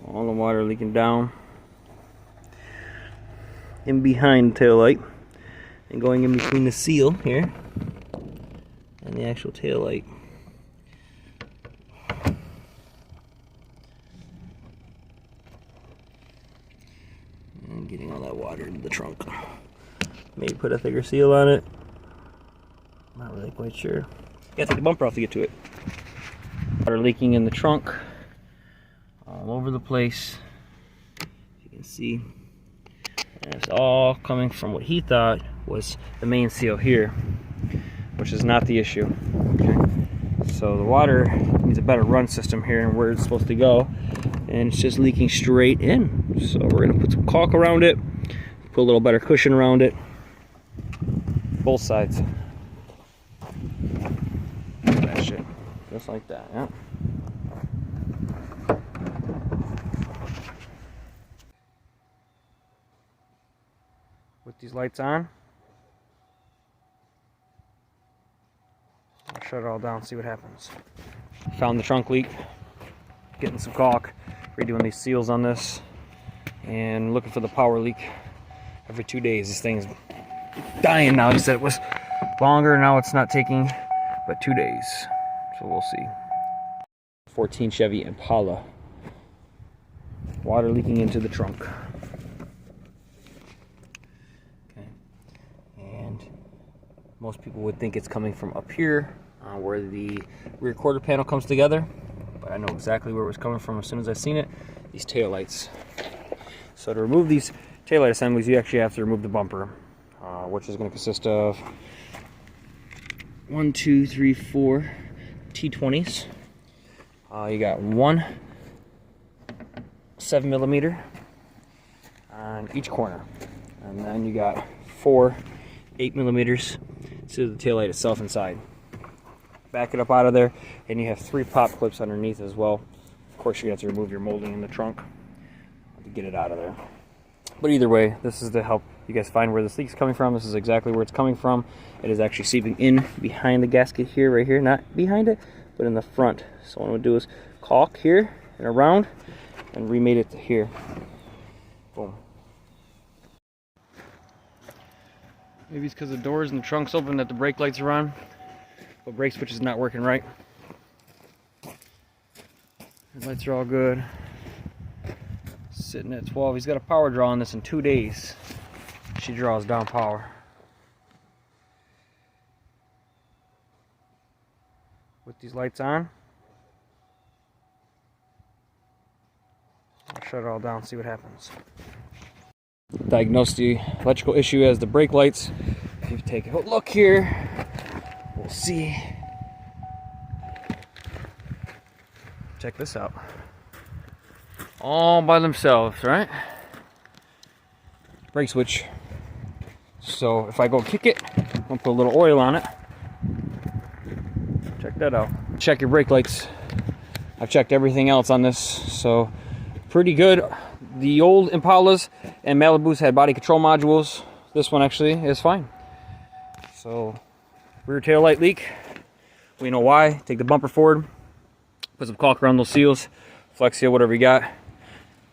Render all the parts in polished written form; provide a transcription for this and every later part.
All the water leaking down in behind the tail light and going in between the seal here and the actual tail light. And getting all that water into the trunk. Maybe put a thicker seal on it. Not really quite sure. Gotta take the bumper off to get to it. Water leaking in the trunk all over the place. You can see, and it's all coming from what he thought was the main seal here, which is not the issue. Okay, so the water needs a better run system here and where it's supposed to go, and it's just leaking straight in. So we're gonna put some caulk around it, put a little better cushion around it, both sides. That shit, just like that. Yeah. With these lights on, I'll shut it all down, see what happens. Found the trunk leak, getting some caulk, redoing these seals on this, and looking for the power leak every 2 days. This thing's dying now. He said it was longer, now it's not taking but 2 days, so we'll see. 14 Chevy Impala, water leaking into the trunk. Most people would think it's coming from up here where the rear quarter panel comes together, but I know exactly where it was coming from as soon as I seen it. These tail lights. So to remove these tail light assemblies, you actually have to remove the bumper, which is going to consist of 1, 2, 3, 4 T20s. You got one 7mm on each corner, and then you got 4 8mm to the taillight itself inside. Back it up out of there, and you have 3 pop clips underneath as well. Of course, you're going to have to remove your molding in the trunk to get it out of there. But either way, this is to help you guys find where this leak is coming from. This is exactly where it's coming from. It is actually seeping in behind the gasket here, right here. Not behind it, but in the front. So what I'm going to do is caulk here and around and remade it to here. Boom. Maybe it's because the doors and the trunk's open that the brake lights are on, but brake switch is not working right. The lights are all good. Sitting at 12. He's got a power draw on this in 2 days. She draws down power. With these lights on, I'll shut it all down, see what happens. Diagnose the electrical issue as the brake lights. If you take a look here, we'll see. Check this out. All by themselves, right? Brake switch. So if I go kick it, I'll put a little oil on it. Check that out. Check your brake lights. I've checked everything else on this, so pretty good. The old Impalas and Malibus had body control modules. This one actually is fine. So, rear tail light leak. We know why. Take the bumper forward. Put some caulk around those seals. Flex seal, whatever you got.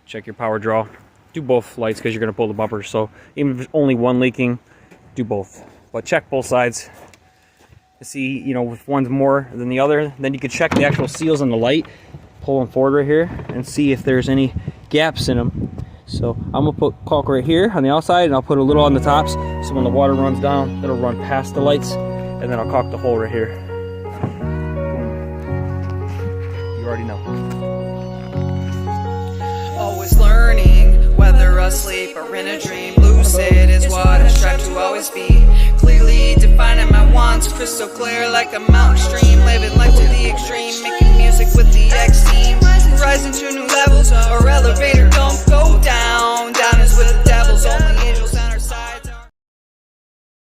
Check your power draw. Do both lights because you're going to pull the bumper. So, even if there's only one leaking, do both. But check both sides to see, you know, if one's more than the other. Then you can check the actual seals on the light. Pull them forward right here and see if there's any gaps in them. So I'm gonna put caulk right here on the outside, and I'll put a little on the tops, so when the water runs down, it'll run past the lights, and then I'll caulk the hole right here. You already know. Always learning, whether asleep or in a dream. Lucid is what I strive to always be. Clearly defining my wants, crystal clear like a mountain stream. Living like